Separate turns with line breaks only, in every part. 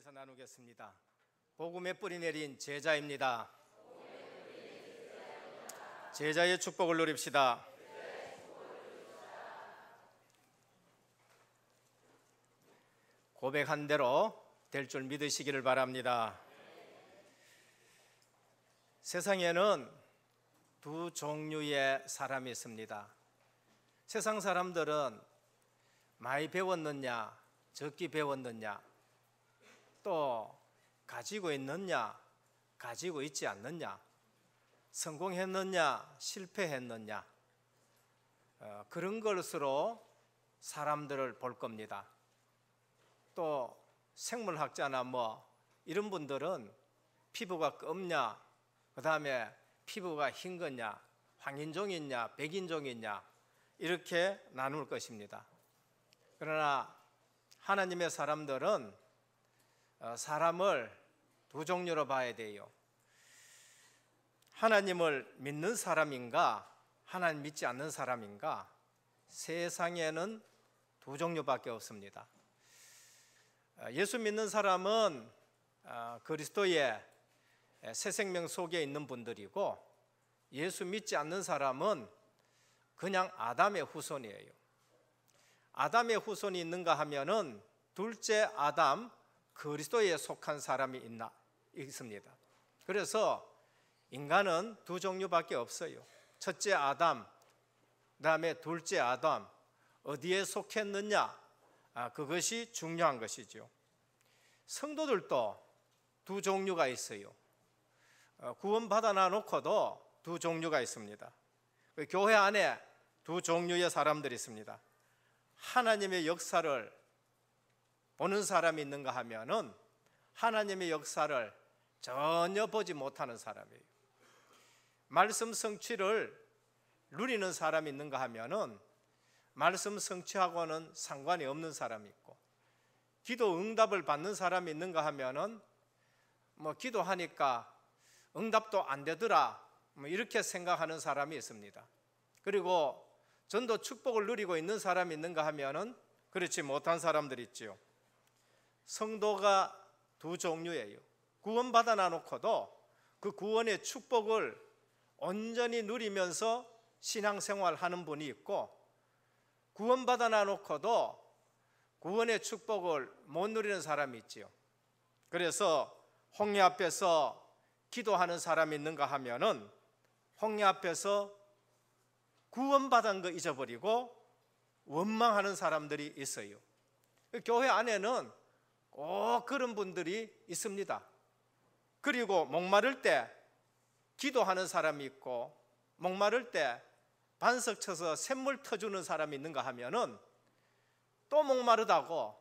인사에서 나누겠습니다. 복음의 뿌리 내린 제자입니다. 제자의 축복을 누립시다. 고백한 대로 될 줄 믿으시기를 바랍니다. 세상에는 두 종류의 사람이 있습니다. 세상 사람들은 많이 배웠느냐, 적게 배웠느냐, 또 가지고 있느냐, 가지고 있지 않느냐, 성공했느냐, 실패했느냐, 그런 것으로 사람들을 볼 겁니다. 또 생물학자나 이런 분들은 피부가 검냐, 그 다음에 피부가 흰 거냐, 황인종이냐, 백인종이냐, 이렇게 나눌 것입니다. 그러나 하나님의 사람들은 사람을 두 종류로 봐야 돼요. 하나님을 믿는 사람인가, 하나님 믿지 않는 사람인가, 세상에는 두 종류밖에 없습니다. 예수 믿는 사람은 그리스도의 새 생명 속에 있는 분들이고, 예수 믿지 않는 사람은 그냥 아담의 후손이에요. 아담의 후손이 있는가 하면은 둘째 아담, 그리스도에 속한 사람이 있습니다. 그래서 인간은 두 종류밖에 없어요. 첫째 아담, 그 다음에 둘째 아담, 어디에 속했느냐, 그것이 중요한 것이죠. 성도들도 두 종류가 있어요. 구원받아 놓고도 두 종류가 있습니다. 교회 안에 두 종류의 사람들이 있습니다. 하나님의 역사를 보는 사람이 있는가 하면은 하나님의 역사를 전혀 보지 못하는 사람이에요. 말씀 성취를 누리는 사람이 있는가 하면은 말씀 성취하고는 상관이 없는 사람이 있고, 기도 응답을 받는 사람이 있는가 하면은 기도하니까 응답도 안 되더라, 이렇게 생각하는 사람이 있습니다. 그리고 전도 축복을 누리고 있는 사람이 있는가 하면은 그렇지 못한 사람들이 있지요. 성도가 두 종류예요. 구원받아 놓고도 그 구원의 축복을 온전히 누리면서 신앙생활 하는 분이 있고, 구원받아 놓고도 구원의 축복을 못 누리는 사람이 있지요. 그래서 홍해 앞에서 기도하는 사람이 있는가 하면은 홍해 앞에서 구원받은 거 잊어버리고 원망하는 사람들이 있어요. 교회 안에는 꼭 그런 분들이 있습니다. 그리고 목마를 때 기도하는 사람이 있고, 목마를 때 반석 쳐서 샘물 터주는 사람이 있는가 하면은 또 목마르다고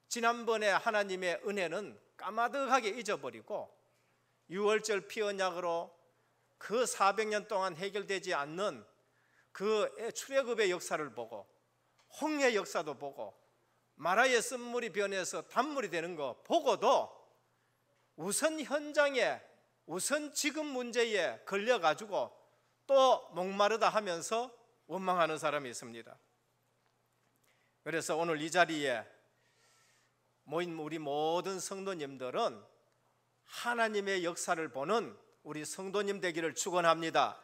지난번에 하나님의 은혜는 까마득하게 잊어버리고 유월절 피 언약으로 그 400년 동안 해결되지 않는 그 출애굽의 역사를 보고, 홍해 역사도 보고, 마라의 쓴물이 변해서 단물이 되는 거 보고도 우선 현장에, 우선 지금 문제에 걸려가지고 또 목마르다 하면서 원망하는 사람이 있습니다. 그래서 오늘 이 자리에 모인 우리 모든 성도님들은 하나님의 역사를 보는 우리 성도님 되기를 축원합니다.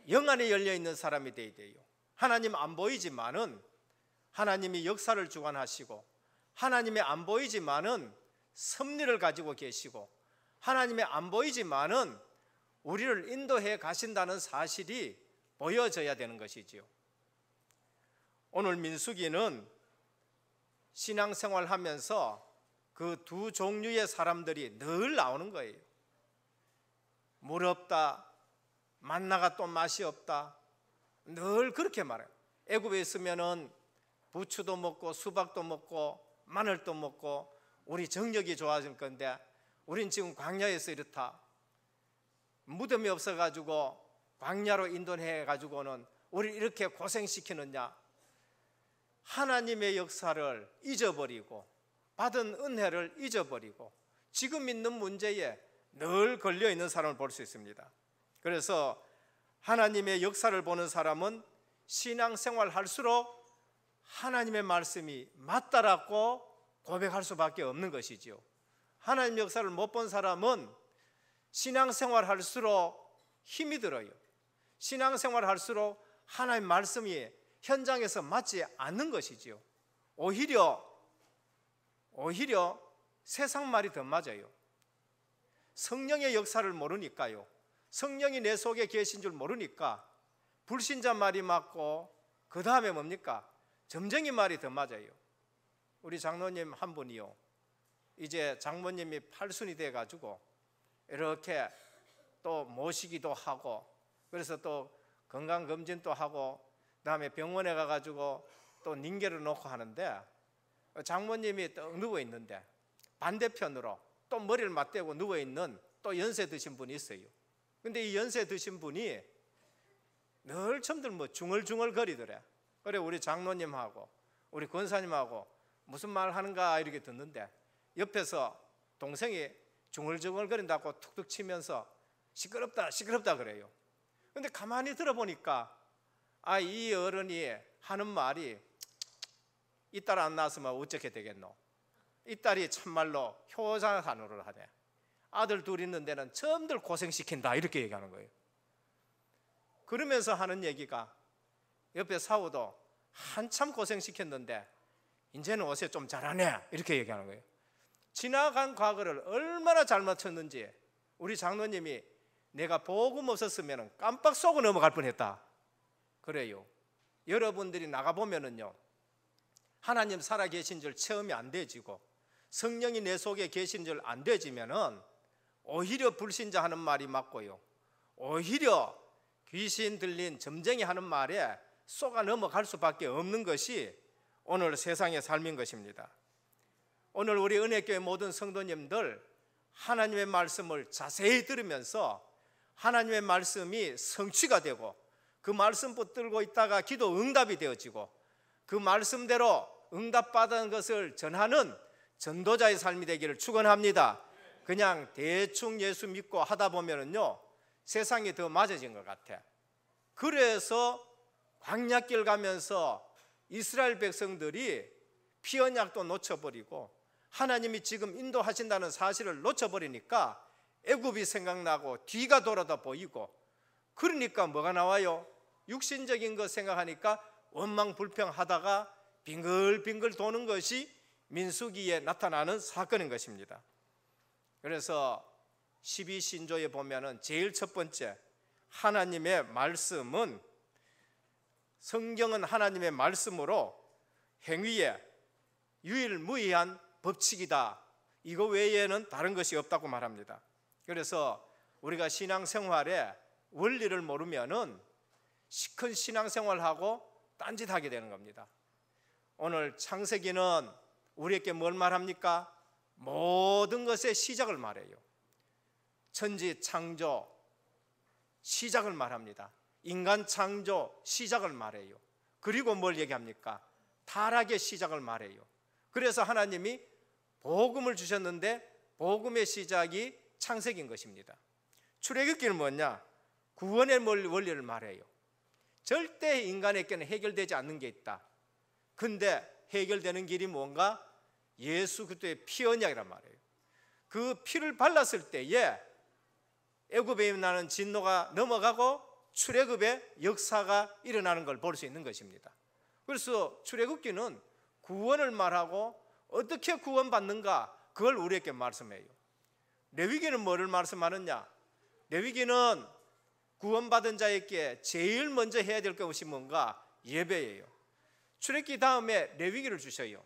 영안이 열려있는 사람이 되어야 돼요. 하나님 안 보이지만은 하나님이 역사를 주관하시고, 하나님이 안 보이지만은 섭리를 가지고 계시고, 하나님이 안 보이지만은 우리를 인도해 가신다는 사실이 보여져야 되는 것이지요. 오늘 민수기는 신앙생활 하면서 그 두 종류의 사람들이 늘 나오는 거예요. 물 없다, 만나가 또 맛이 없다, 늘 그렇게 말해요. 애굽에 있으면은 부추도 먹고 수박도 먹고 마늘도 먹고 우리 정력이 좋아질 건데 우린 지금 광야에서 이렇다, 무덤이 없어가지고 광야로 인도해가지고는 우리 이렇게 고생시키느냐. 하나님의 역사를 잊어버리고 받은 은혜를 잊어버리고 지금 있는 문제에 늘 걸려있는 사람을 볼 수 있습니다. 그래서 하나님의 역사를 보는 사람은 신앙생활 할수록 하나님의 말씀이 맞다라고 고백할 수밖에 없는 것이죠. 하나님 역사를 못 본 사람은 신앙생활 할수록 힘이 들어요. 신앙생활 할수록 하나님 말씀이 현장에서 맞지 않는 것이지요. 오히려 세상 말이 더 맞아요. 성령의 역사를 모르니까요. 성령이 내 속에 계신 줄 모르니까 불신자 말이 맞고 그 다음에 뭡니까? 점쟁이 말이 더 맞아요. 우리 장로님 한 분이요, 이제 장모님이 팔순이 돼가지고 이렇게 또 모시기도 하고, 그래서 또 건강검진도 하고, 그 다음에 병원에 가가지고 또 닌게를 놓고 하는데, 장모님이 또 누워있는데 반대편으로 또 머리를 맞대고 누워있는 또 연세 드신 분이 있어요. 근데 이 연세 드신 분이 늘 처음들 뭐 중얼중얼 거리더래. 그래 우리 장로님하고 우리 권사님하고 무슨 말 하는가 이렇게 듣는데, 옆에서 동생이 중얼중얼 거린다고 툭툭 치면서 시끄럽다 시끄럽다 그래요. 근데 가만히 들어보니까 이 어른이 하는 말이, 이 딸 안 낳았으면 어떻게 되겠노? 이 딸이 참말로 효자산으로 하네. 아들 둘 있는 데는 처음들 고생시킨다 이렇게 얘기하는 거예요. 그러면서 하는 얘기가, 옆에 사우도 한참 고생시켰는데 이제는 옷에 좀 잘하네 이렇게 얘기하는 거예요. 지나간 과거를 얼마나 잘 맞췄는지 우리 장로님이 내가 복음 없었으면 깜빡 쏘고 넘어갈 뻔했다 그래요. 여러분들이 나가보면은요, 하나님 살아계신 줄 체험이 안 되지고 성령이 내 속에 계신 줄 안 되지면은 오히려 불신자 하는 말이 맞고요, 오히려 귀신 들린 점쟁이 하는 말에 쏘가 넘어갈 수밖에 없는 것이 오늘 세상의 삶인 것입니다. 오늘 우리 은혜교회 모든 성도님들 하나님의 말씀을 자세히 들으면서 하나님의 말씀이 성취가 되고 그 말씀 붙들고 있다가 기도 응답이 되어지고 그 말씀대로 응답받은 것을 전하는 전도자의 삶이 되기를 축원합니다. 그냥 대충 예수 믿고 하다 보면은요, 세상이 더 맞아진 것 같아. 그래서 광야길 가면서 이스라엘 백성들이 피 언약도 놓쳐버리고 하나님이 지금 인도하신다는 사실을 놓쳐버리니까 애굽이 생각나고 뒤가 돌아다 보이고, 그러니까 뭐가 나와요? 육신적인 것 생각하니까 원망불평하다가 빙글빙글 도는 것이 민수기에 나타나는 사건인 것입니다. 그래서 12신조에 보면은 제일 첫 번째, 하나님의 말씀은, 성경은 하나님의 말씀으로 행위에 유일무이한 법칙이다. 이거 외에는 다른 것이 없다고 말합니다. 그래서 우리가 신앙생활에 원리를 모르면은 시큰 신앙생활하고 딴짓하게 되는 겁니다. 오늘 창세기는 우리에게 뭘 말합니까? 모든 것의 시작을 말해요. 천지 창조 시작을 말합니다. 인간 창조 시작을 말해요. 그리고 뭘 얘기합니까? 타락의 시작을 말해요. 그래서 하나님이 복음을 주셨는데 복음의 시작이 창세기인 것입니다. 출애굽기는 뭐냐? 구원의 원리를 말해요. 절대 인간에게는 해결되지 않는 게 있다. 근데 해결되는 길이 뭔가? 예수 그리스도의 피 언약이란 말이에요. 그 피를 발랐을 때에 애굽에 나는 진노가 넘어가고 출애굽의 역사가 일어나는 걸 볼 수 있는 것입니다. 그래서 출애굽기는 구원을 말하고 어떻게 구원받는가 그걸 우리에게 말씀해요. 레위기는 뭐를 말씀하느냐? 레위기는 구원받은 자에게 제일 먼저 해야 될 것이 뭔가? 예배예요. 출애굽기 다음에 레위기를 주셔요.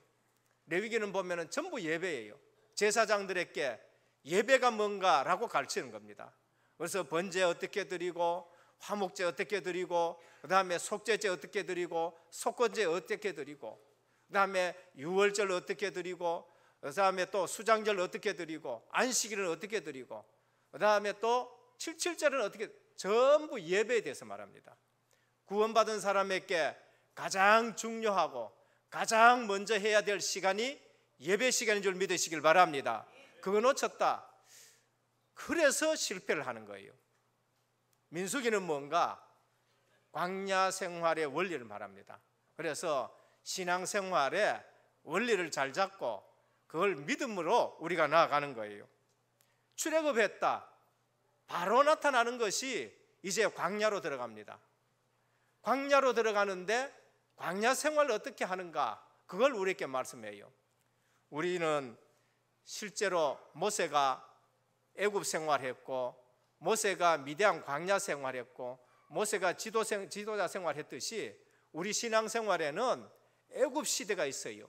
레위기는 보면은 전부 예배예요. 제사장들에게 예배가 뭔가라고 가르치는 겁니다. 그래서 번제 어떻게 드리고, 화목제 어떻게 드리고, 그 다음에 속죄제 어떻게 드리고, 속건제 어떻게 드리고, 그 다음에 유월절 어떻게 드리고, 그 다음에 또 수장절 어떻게 드리고, 안식일은 어떻게 드리고, 그 다음에 또 칠칠절은 어떻게, 전부 예배에 대해서 말합니다. 구원받은 사람에게 가장 중요하고 가장 먼저 해야 될 시간이 예배 시간인 줄 믿으시길 바랍니다. 그거 놓쳤다. 그래서 실패를 하는 거예요. 민수기는 뭔가? 광야 생활의 원리를 말합니다. 그래서 신앙생활의 원리를 잘 잡고 그걸 믿음으로 우리가 나아가는 거예요. 출애굽했다. 바로 나타나는 것이 이제 광야로 들어갑니다. 광야로 들어가는데 광야 생활을 어떻게 하는가? 그걸 우리에게 말씀해요. 우리는 실제로 모세가 애굽 생활했고 모세가 미디안 광야 생활했고 모세가 지도자 생활했듯이 우리 신앙 생활에는 애굽 시대가 있어요.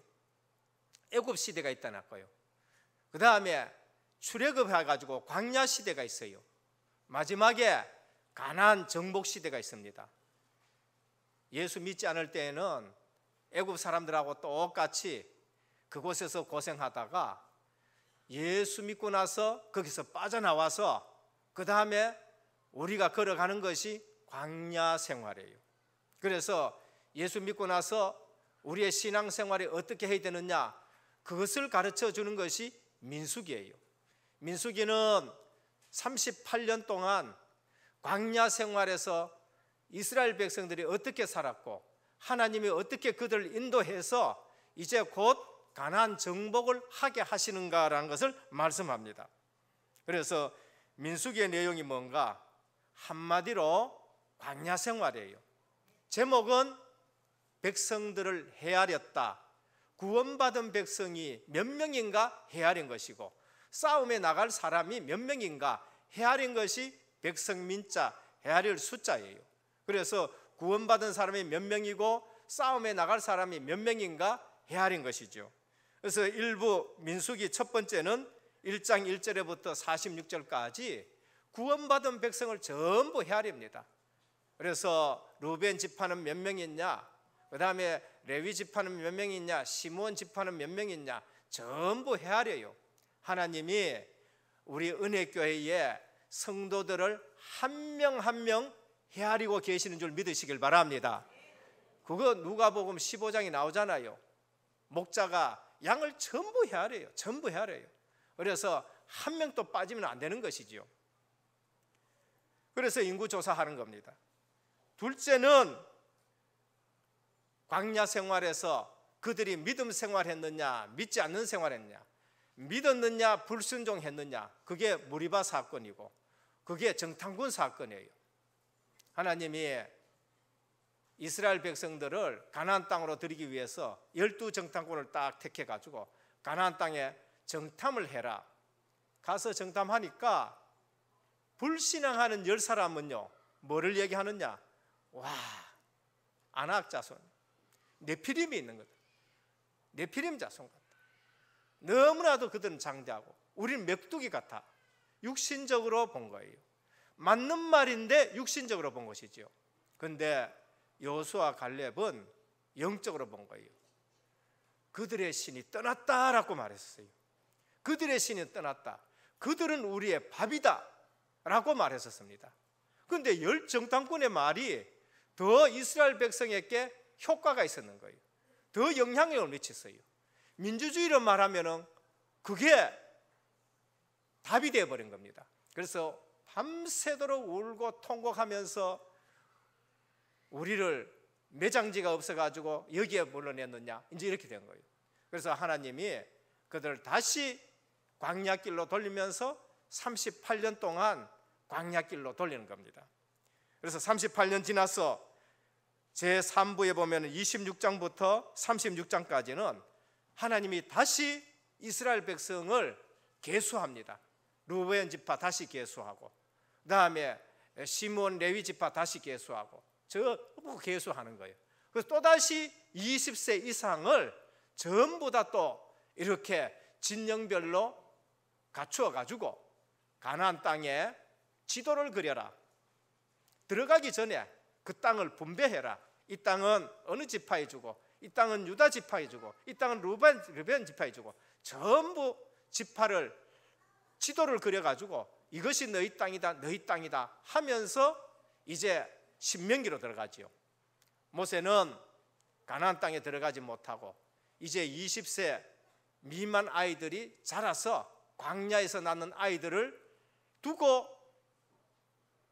애굽 시대가 있다는 거예요. 그 다음에 출애굽해가지고 광야 시대가 있어요. 마지막에 가나안 정복 시대가 있습니다. 예수 믿지 않을 때에는 애굽 사람들하고 똑같이 그곳에서 고생하다가 예수 믿고 나서 거기서 빠져나와서 그 다음에 우리가 걸어가는 것이 광야 생활이에요. 그래서 예수 믿고 나서 우리의 신앙 생활이 어떻게 해야 되느냐, 그것을 가르쳐 주는 것이 민수기예요. 민수기는 38년 동안 광야 생활에서 이스라엘 백성들이 어떻게 살았고 하나님이 어떻게 그들을 인도해서 이제 곧 가나안 정복을 하게 하시는가라는 것을 말씀합니다. 그래서 민수기의 내용이 뭔가? 한마디로 광야 생활이에요. 제목은 백성들을 헤아렸다. 구원받은 백성이 몇 명인가 헤아린 것이고 싸움에 나갈 사람이 몇 명인가 헤아린 것이 백성민자 헤아릴 숫자예요. 그래서 구원받은 사람이 몇 명이고 싸움에 나갈 사람이 몇 명인가 헤아린 것이죠. 그래서 일부 민수기 첫 번째는 1장 1절부터 46절까지 구원받은 백성을 전부 헤아립니다. 그래서 루벤 지파는 몇 명이냐, 그 다음에 레위 지파는 몇 명이냐, 시므온 지파는 몇 명이냐, 전부 헤아려요. 하나님이 우리 은혜교회에 성도들을 한 명 한 명 헤아리고 계시는 줄 믿으시길 바랍니다. 그거 누가복음 15장이 나오잖아요. 목자가 양을 전부 헤아려요. 전부 헤아려요. 그래서 한 명도 빠지면 안 되는 것이죠. 그래서 인구조사하는 겁니다. 둘째는 광야 생활에서 그들이 믿음 생활했느냐 믿지 않는 생활했느냐, 믿었느냐 불순종했느냐, 그게 무리바 사건이고 그게 정탐꾼 사건이에요. 하나님이 이스라엘 백성들을 가나안 땅으로 들이기 위해서 12 정탐꾼을 딱 택해가지고 가나안 땅에 정탐을 해라. 가서 정탐하니까 불신앙하는 10사람은요 뭐를 얘기하느냐, 와, 아낙 자손, 네피림이 있는 거다. 네피림 자손 같다. 너무나도 그들은 장대하고 우리는 메뚜기 같아. 육신적으로 본 거예요. 맞는 말인데 육신적으로 본 것이죠. 그런데 여호수아 갈렙은 영적으로 본 거예요. 그들의 신이 떠났다라고 말했어요. 그들의 신이 떠났다. 그들은 우리의 밥이다 라고 말했었습니다. 그런데 열 정탐꾼의 말이 더 이스라엘 백성에게 효과가 있었는 거예요. 더 영향력을 미쳤어요. 민주주의로 말하면 그게 답이 되어버린 겁니다. 그래서 밤새도록 울고 통곡하면서 우리를 매장지가 없어가지고 여기에 불러냈느냐, 이제 이렇게 된 거예요. 그래서 하나님이 그들을 다시 광야길로 돌리면서 38년 동안 광야길로 돌리는 겁니다. 그래서 38년 지나서 제3부에 보면 26장부터 36장까지는 하나님이 다시 이스라엘 백성을 계수합니다. 루벤 지파 다시 계수하고, 그 다음에 시므온 레위 지파 다시 계수하고, 전부 계수하는 거예요. 그래서 또다시 20세 이상을 전부 다 또 이렇게 진영별로 갖추어 가지고 가나안 땅에 지도를 그려라. 들어가기 전에 그 땅을 분배해라. 이 땅은 어느 지파에 주고, 이 땅은 유다 지파에 주고, 이 땅은 루벤 지파에 주고, 전부 지파를 지도를 그려가지고 이것이 너희 땅이다, 너희 땅이다 하면서 이제 신명기로 들어가지요. 모세는 가나안 땅에 들어가지 못하고 이제 20세 미만 아이들이 자라서 광야에서 낳는 아이들을 두고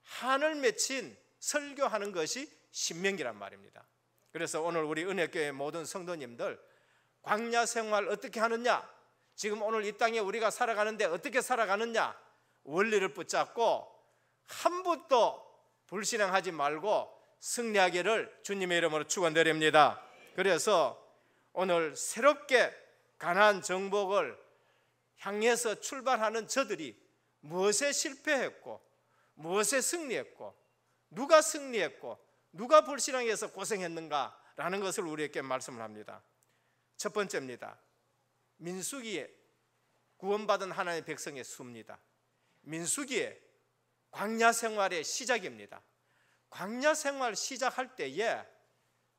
한을 맺힌 설교하는 것이 신명기란 말입니다. 그래서 오늘 우리 은혜교회 모든 성도님들, 광야 생활 어떻게 하느냐, 지금 오늘 이 땅에 우리가 살아가는데 어떻게 살아가느냐? 원리를 붙잡고 한 분도 불신앙하지 말고 승리하기를 주님의 이름으로 축원드립니다. 그래서 오늘 새롭게 가나안 정복을 향해서 출발하는 저들이 무엇에 실패했고 무엇에 승리했고 누가 승리했고 누가 불신앙해서 고생했는가라는 것을 우리에게 말씀을 합니다. 첫 번째입니다. 민수기에 구원받은 하나님의 백성의 수입니다. 민수기에 광야 생활의 시작입니다. 광야 생활 시작할 때에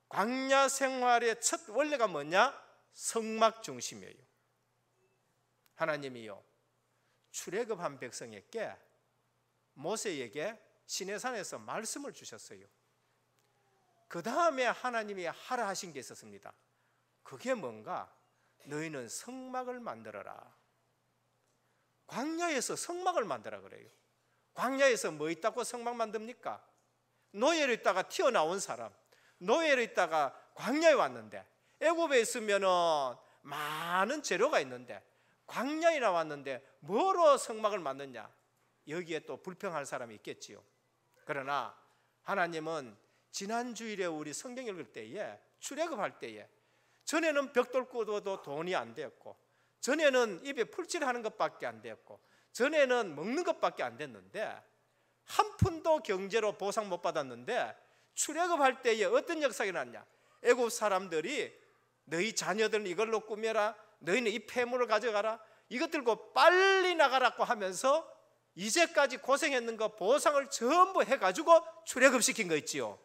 광야 생활의 첫 원리가 뭐냐? 성막 중심이에요. 하나님이요 출애굽한 백성에게 모세에게 시내산에서 말씀을 주셨어요. 그 다음에 하나님이 하라 하신 게 있었습니다. 그게 뭔가? 너희는 성막을 만들어라. 광야에서 성막을 만들라 그래요. 광야에서 뭐 있다고 성막 만듭니까? 노예로 있다가 튀어나온 사람, 노예로 있다가 광야에 왔는데, 애굽에 있으면은 많은 재료가 있는데 광야에 나왔는데 뭐로 성막을 만드냐? 여기에 또 불평할 사람이 있겠지요. 그러나 하나님은 지난 주일에 우리 성경 읽을 때에 출애굽할 때에 전에는 벽돌 꽂아도 돈이 안 됐고, 전에는 입에 풀칠하는 것밖에 안 됐고, 전에는 먹는 것밖에 안 됐는데 한 푼도 경제로 보상 못 받았는데 출애굽할 때에 어떤 역사가 났냐? 애굽 사람들이 너희 자녀들은 이걸로 꾸며라, 너희는 이 폐물을 가져가라, 이것 들고 빨리 나가라고 하면서 이제까지 고생했는 거 보상을 전부 해가지고 출애굽시킨 거 있지요.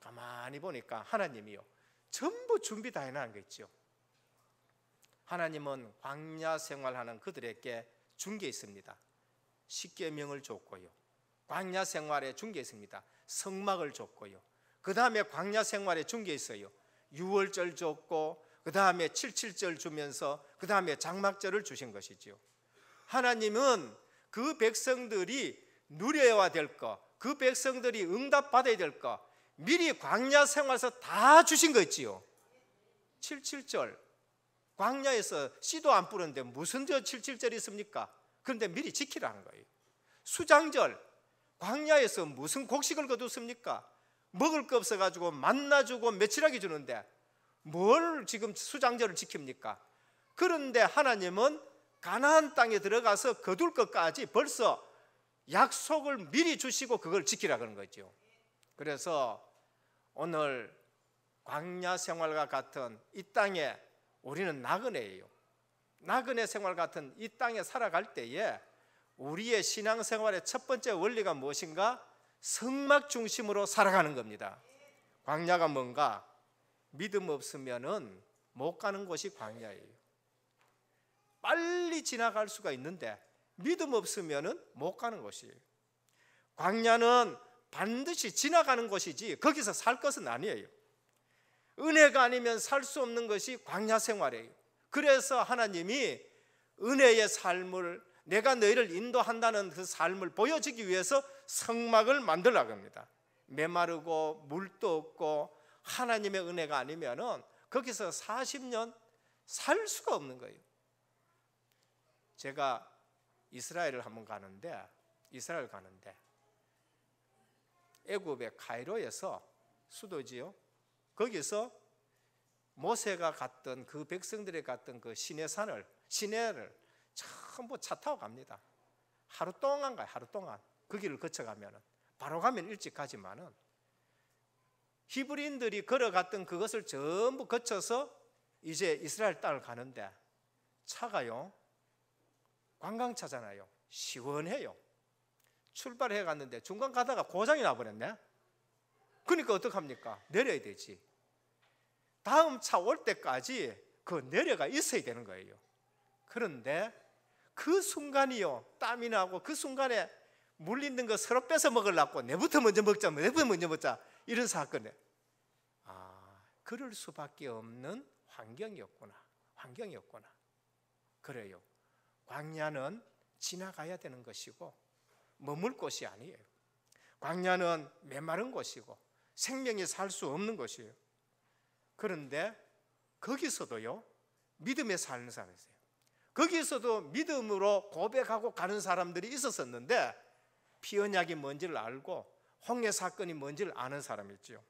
가만히 보니까 하나님이요 전부 준비 다 해놓은 거 있지요. 하나님은 광야 생활하는 그들에게 준 게 있습니다. 십계명을 줬고요, 광야 생활에 준 게 있습니다. 성막을 줬고요, 그 다음에 광야 생활에 준 게 있어요. 유월절 줬고, 그 다음에 77절 주면서 그 다음에 장막절을 주신 것이지요. 하나님은 그 백성들이 누려야 될 것, 그 백성들이 응답받아야 될 것 미리 광야 생활에서 다 주신 거 있지요. 77절 광야에서 씨도 안 뿌렸는데 무슨 저 77절이 있습니까? 그런데 미리 지키라는 거예요. 수장절 광야에서 무슨 곡식을 거두습니까? 먹을 거 없어가지고 만나 주고 며칠하게 주는데 뭘 지금 수장절을 지킵니까? 그런데 하나님은 가나안 땅에 들어가서 거둘 것까지 벌써 약속을 미리 주시고 그걸 지키라 그런 거죠. 그래서 오늘 광야 생활과 같은 이 땅에 우리는 나그네예요. 나그네 생활 같은 이 땅에 살아갈 때에 우리의 신앙생활의 첫 번째 원리가 무엇인가? 성막 중심으로 살아가는 겁니다. 광야가 뭔가? 믿음 없으면은 못 가는 곳이 광야예요. 빨리 지나갈 수가 있는데 믿음 없으면은 못 가는 곳이에요. 광야는 반드시 지나가는 곳이지 거기서 살 것은 아니에요. 은혜가 아니면 살 수 없는 것이 광야 생활이에요. 그래서 하나님이 은혜의 삶을, 내가 너희를 인도한다는 그 삶을 보여주기 위해서 성막을 만들라고 합니다. 메마르고 물도 없고 하나님의 은혜가 아니면은 거기서 40년 살 수가 없는 거예요. 제가 이스라엘 가는데 애굽의 카이로에서 수도지요. 거기서 모세가 갔던 그 백성들이 갔던 그 시내를 전부 차 타고 갑니다. 하루 동안 가요. 하루 동안 그 길을 거쳐가면은 바로 가면 일찍 가지만은 히브리인들이 걸어갔던 그것을 전부 거쳐서 이제 이스라엘 땅을 가는데 차가요 관광차잖아요. 시원해요. 출발해 갔는데 중간 가다가 고장이 나버렸네. 그러니까 어떡합니까? 내려야 되지. 다음 차 올 때까지 그 내려가 있어야 되는 거예요. 그런데 그 순간이요 땀이 나고 그 순간에 물리는 거 서로 뺏어 먹으려고 내부터 먼저 먹자 이런 사건에 그럴 수밖에 없는 환경이었구나. 그래요. 광야는 지나가야 되는 것이고 머물 곳이 아니에요. 광야는 메마른 곳이고 생명이 살 수 없는 곳이에요. 그런데 거기서도요 믿음에 사는 사람이 있어요. 거기서도 믿음으로 고백하고 가는 사람들이 있었었는데 피 언약이 뭔지를 알고 홍해 사건이 뭔지를 아는 사람이죠.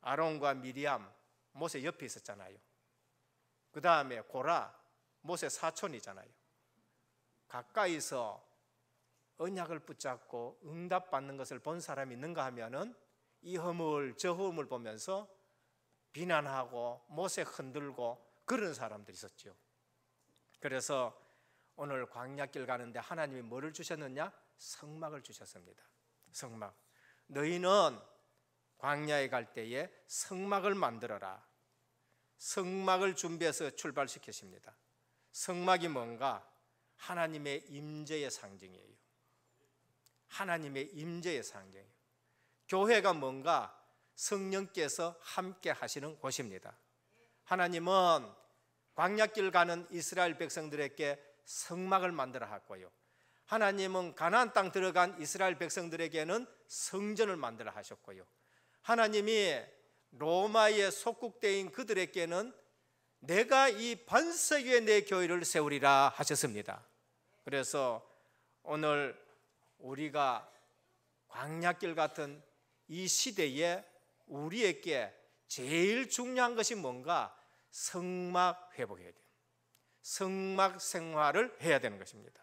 아론과 미리암, 모세 옆에 있었잖아요. 그 다음에 고라, 모세 사촌이잖아요. 가까이서 언약을 붙잡고 응답받는 것을 본 사람이 있는가 하면은 이 허물 저 허물 보면서 비난하고 모세 흔들고 그런 사람들이 있었죠. 그래서 오늘 광야길 가는데 하나님이 뭐를 주셨느냐? 성막을 주셨습니다. 성막. 너희는 광야에 갈 때에 성막을 만들어라. 성막을 준비해서 출발시키십니다. 성막이 뭔가? 하나님의 임재의 상징이에요. 하나님의 임재의 상징이에요. 교회가 뭔가? 성령께서 함께 하시는 곳입니다. 하나님은 광야길 가는 이스라엘 백성들에게 성막을 만들어 하고요, 하나님은 가나안 땅 들어간 이스라엘 백성들에게는 성전을 만들어 하셨고요, 하나님이 로마의 속국대인 그들에게는 내가 이 반석 위에 내 교회를 세우리라 하셨습니다. 그래서 오늘 우리가 광야길 같은 이 시대에 우리에게 제일 중요한 것이 뭔가? 성막 회복해야 돼요. 성막 생활을 해야 되는 것입니다.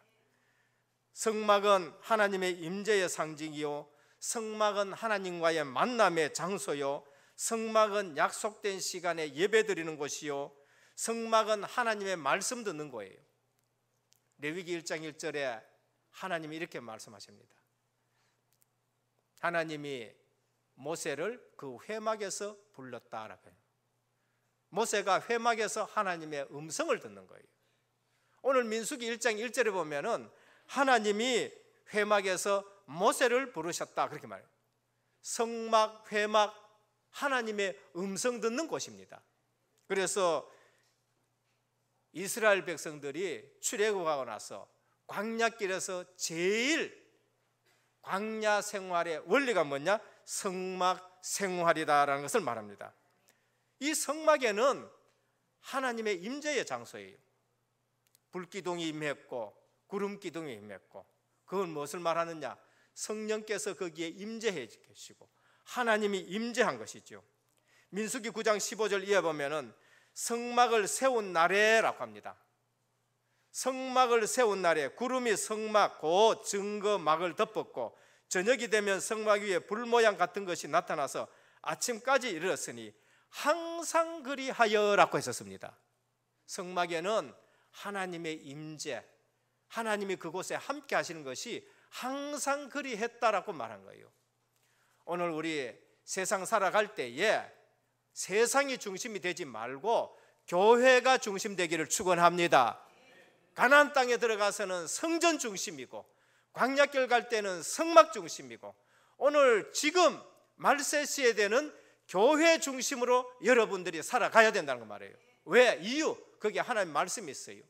성막은 하나님의 임재의 상징이요, 성막은 하나님과의 만남의 장소요, 성막은 약속된 시간에 예배드리는 곳이요, 성막은 하나님의 말씀 듣는 거예요. 레위기 1장 1절에 하나님이 이렇게 말씀하십니다. 하나님이 모세를 그 회막에서 불렀다라고 해요. 모세가 회막에서 하나님의 음성을 듣는 거예요. 오늘 민수기 1장 1절에 보면은 하나님이 회막에서 모세를 부르셨다 그렇게 말해요. 성막, 회막, 하나님의 음성 듣는 곳입니다. 그래서 이스라엘 백성들이 출애굽하고 나서 광야길에서 제일 광야 생활의 원리가 뭐냐? 성막 생활이다라는 것을 말합니다. 이 성막에는 하나님의 임재의 장소예요. 불기둥이 임했고 구름기둥이 임했고, 그건 무엇을 말하느냐? 성령께서 거기에 임재해 계시고 하나님이 임재한 것이죠. 민수기 9장 15절 이해 보면은 성막을 세운 날에라고 합니다. 성막을 세운 날에 구름이 성막 곧 증거막을 덮었고 저녁이 되면 성막 위에 불 모양 같은 것이 나타나서 아침까지 이르렀으니 항상 그리하여라고 했었습니다. 성막에는 하나님의 임재, 하나님이 그곳에 함께 하시는 것이 항상 그리했다라고 말한 거예요. 오늘 우리 세상 살아갈 때에 세상이 중심이 되지 말고 교회가 중심 되기를 축원합니다. 가나안 땅에 들어가서는 성전 중심이고 광야길 갈 때는 성막 중심이고 오늘 지금 말세 시대에는 교회 중심으로 여러분들이 살아가야 된다는 거 말이에요. 왜? 이유, 거기에 하나님 말씀이 있어요.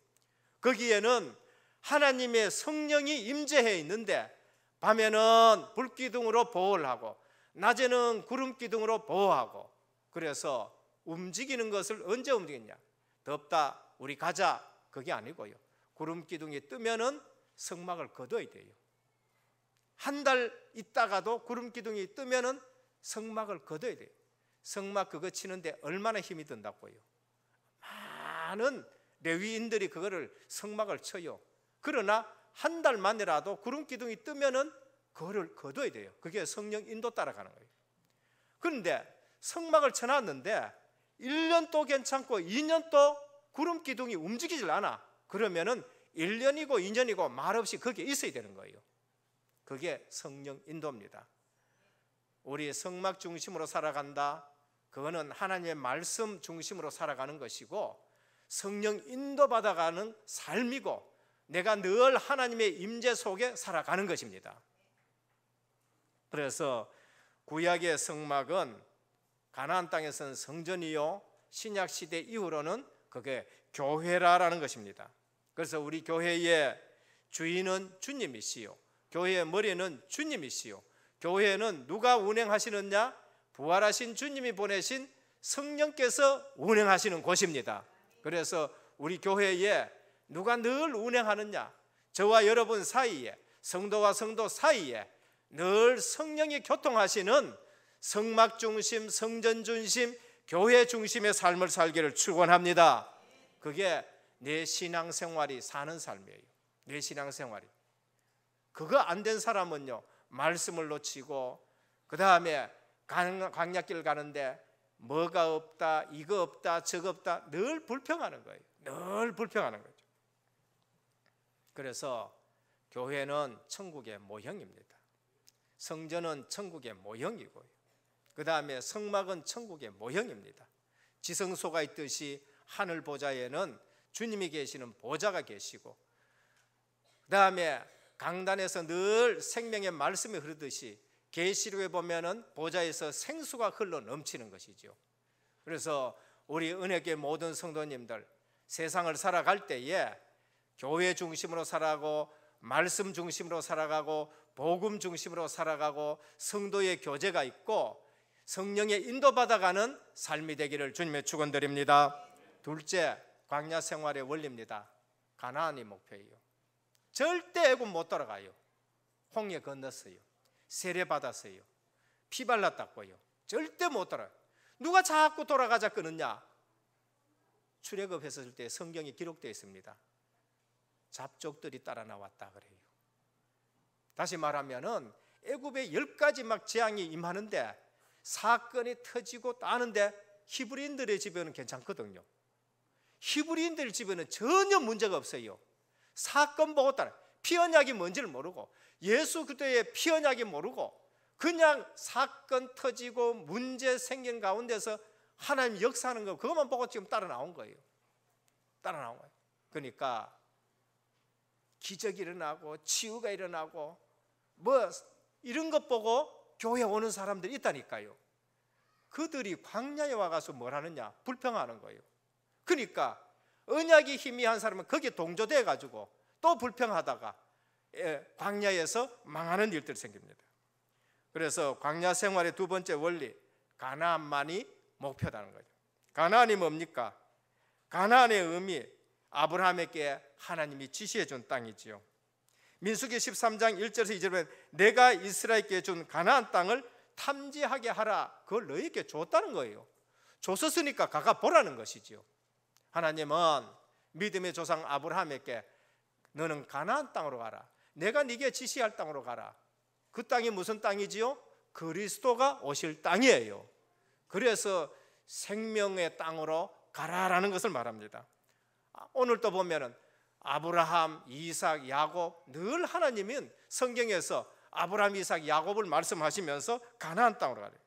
거기에는 하나님의 성령이 임재해 있는데 밤에는 불기둥으로 보호를 하고 낮에는 구름기둥으로 보호하고, 그래서 움직이는 것을 언제 움직이냐? 덥다 우리 가자 그게 아니고요, 구름기둥이 뜨면은 성막을 거둬야 돼요. 한 달 있다가도 구름기둥이 뜨면은 성막을 거둬야 돼요. 성막 그거 치는데 얼마나 힘이 든다고요. 많은 레위인들이 그거를 성막을 쳐요. 그러나 한 달 만이라도 구름기둥이 뜨면은 그거를 거둬야 돼요. 그게 성령 인도 따라가는 거예요. 그런데 성막을 쳐놨는데 1년 또 괜찮고 2년 또 구름기둥이 움직이질 않아. 그러면은 1년이고 2년이고 말없이 거기에 있어야 되는 거예요. 그게 성령 인도입니다. 우리 성막 중심으로 살아간다, 그거는 하나님의 말씀 중심으로 살아가는 것이고 성령 인도받아가는 삶이고 내가 늘 하나님의 임재 속에 살아가는 것입니다. 그래서 구약의 성막은 가나안 땅에서는 성전이요, 신약시대 이후로는 그게 교회라는 것입니다. 그래서 우리 교회의 주인은 주님이시요, 교회의 머리는 주님이시요, 교회는 누가 운행하시느냐? 부활하신 주님이 보내신 성령께서 운행하시는 곳입니다. 그래서 우리 교회에 누가 늘 운행하느냐? 저와 여러분 사이에, 성도와 성도 사이에 늘 성령이 교통하시는 성막 중심, 성전 중심, 교회 중심의 삶을 살기를 축원합니다. 그게 내 신앙생활이 사는 삶이에요. 내 신앙생활이. 그거 안 된 사람은요, 말씀을 놓치고 그 다음에 광야길 가는데 뭐가 없다, 이거 없다, 저거 없다, 늘 불평하는 거예요. 늘 불평하는 거죠. 그래서 교회는 천국의 모형입니다. 성전은 천국의 모형이고요. 그 다음에 성막은 천국의 모형입니다. 지성소가 있듯이 하늘 보좌에는 주님이 계시는 보좌가 계시고, 그 다음에 강단에서 늘 생명의 말씀이 흐르듯이 계시록에 보면은 보좌에서 생수가 흘러 넘치는 것이죠. 그래서 우리 은혜교회 모든 성도님들 세상을 살아갈 때에 교회 중심으로 살아가고, 말씀 중심으로 살아가고, 복음 중심으로 살아가고, 성도의 교제가 있고 성령의 인도받아가는 삶이 되기를 주님의 축원드립니다. 둘째, 광야 생활의 원리입니다. 가나안이 목표예요. 절대 애굽 못 돌아가요. 홍해 건넜어요. 세례 받았어요. 피 발랐다고요. 절대 못 돌아가요. 누가 자꾸 돌아가자 끊느냐? 출애굽했을 때 성경에 기록되어 있습니다. 잡족들이 따라 나왔다 그래요. 다시 말하면은 애굽에 10가지 막 재앙이 임하는데 사건이 터지고 따는데 히브리인들의 집에는 괜찮거든요. 히브리인들 집에는 전혀 문제가 없어요. 사건 보고 따라 피 언약이 뭔지를 모르고 예수 그리스도의 피 언약이 모르고 그냥 사건 터지고 문제 생긴 가운데서 하나님 역사하는 거 그것만 보고 지금 따라 나온 거예요. 따라 나온 거예요. 그러니까 기적이 일어나고 치유가 일어나고 뭐 이런 것 보고 교회 오는 사람들이 있다니까요. 그들이 광야에 와가서 뭘 하느냐? 불평하는 거예요. 그러니까 언약이 희미한 사람은 거기에 동조돼 가지고 또 불평하다가 광야에서 망하는 일들이 생깁니다. 그래서 광야 생활의 두 번째 원리, 가나안만이 목표라는 거죠. 가나안이 뭡니까? 가나안의 의미, 아브라함에게 하나님이 지시해 준 땅이지요. 민수기 13장 1절에서 2절에 보면 내가 이스라엘께 준 가나안 땅을 탐지하게 하라. 그걸 너희에게 줬다는 거예요. 줬었으니까 가가 보라는 것이지요. 하나님은 믿음의 조상 아브라함에게 너는 가나안 땅으로 가라. 내가 네게 지시할 땅으로 가라. 그 땅이 무슨 땅이지요? 그리스도가 오실 땅이에요. 그래서 생명의 땅으로 가라라는 것을 말합니다. 오늘도 보면은 아브라함, 이삭, 야곱 늘 하나님은 성경에서 아브라함, 이삭, 야곱을 말씀하시면서 가나안 땅으로 가래요.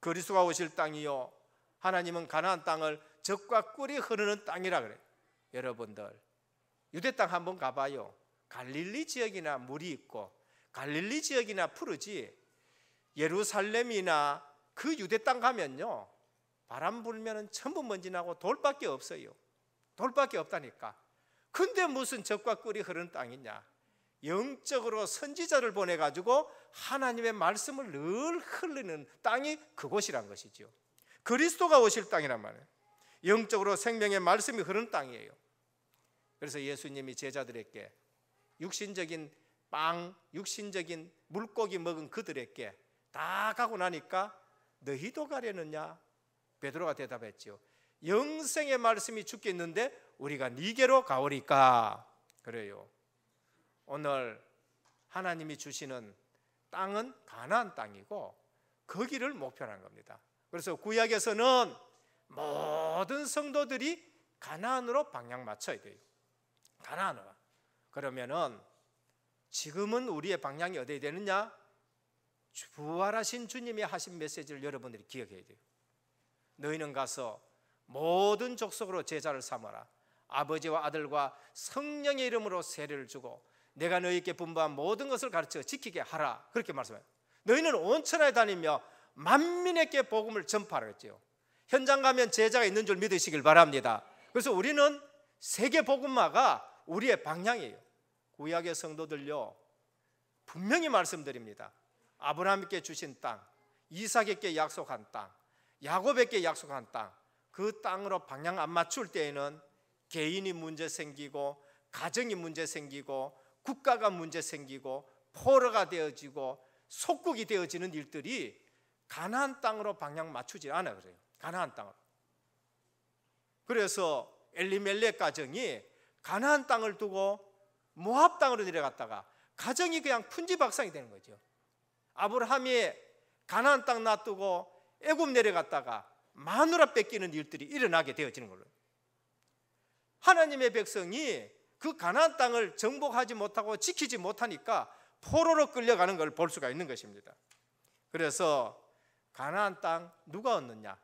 그리스도가 오실 땅이요. 하나님은 가나안 땅을 젖과 꿀이 흐르는 땅이라 그래요. 여러분들 유대 땅 한번 가봐요. 갈릴리 지역이나 물이 있고 갈릴리 지역이나 푸르지 예루살렘이나 그 유대 땅 가면요 바람 불면은 전부 먼지 나고 돌밖에 없어요. 돌밖에 없다니까. 근데 무슨 젖과 꿀이 흐르는 땅이냐? 영적으로 선지자를 보내가지고 하나님의 말씀을 늘 흘리는 땅이 그곳이란 것이죠. 그리스도가 오실 땅이란 말이에요. 영적으로 생명의 말씀이 흐르는 땅이에요. 그래서 예수님이 제자들에게 육신적인 빵, 육신적인 물고기 먹은 그들에게 다 가고 나니까 너희도 가려느냐? 베드로가 대답했죠. 영생의 말씀이 죽겠는데 우리가 니게로 가오리까. 그래요. 오늘 하나님이 주시는 땅은 가나안 땅이고 거기를 목표로 하는 겁니다. 그래서 구약에서는 모든 성도들이 가나안으로 방향 맞춰야 돼요. 가나안으로. 그러면은 지금은 우리의 방향이 어디에 되느냐? 부활하신 주님이 하신 메시지를 여러분들이 기억해야 돼요. 너희는 가서 모든 족속으로 제자를 삼아라. 아버지와 아들과 성령의 이름으로 세례를 주고 내가 너희에게 분부한 모든 것을 가르쳐 지키게 하라. 그렇게 말씀해요. 너희는 온 천하에 다니며 만민에게 복음을 전파하라 했죠. 현장 가면 제자가 있는 줄 믿으시길 바랍니다. 그래서 우리는 세계 복음화가 우리의 방향이에요. 구약의 성도들요 분명히 말씀드립니다. 아브라함께 주신 땅, 이삭에게 약속한 땅, 야곱에게 약속한 땅, 그 땅으로 방향 안 맞출 때에는 개인이 문제 생기고 가정이 문제 생기고 국가가 문제 생기고 포로가 되어지고 속국이 되어지는 일들이 가나안 땅으로 방향 맞추지 않아 그래요. 가나안 땅으로. 그래서 엘리멜렉 가정이 가나안 땅을 두고 모압 땅으로 내려갔다가 가정이 그냥 풍지박산이 되는 거죠. 아브라함이 가나안 땅 놔두고 애굽 내려갔다가 마누라 뺏기는 일들이 일어나게 되어지는 걸로. 하나님의 백성이 그 가나안 땅을 정복하지 못하고 지키지 못하니까 포로로 끌려가는 걸 볼 수가 있는 것입니다. 그래서 가나안 땅 누가 얻느냐?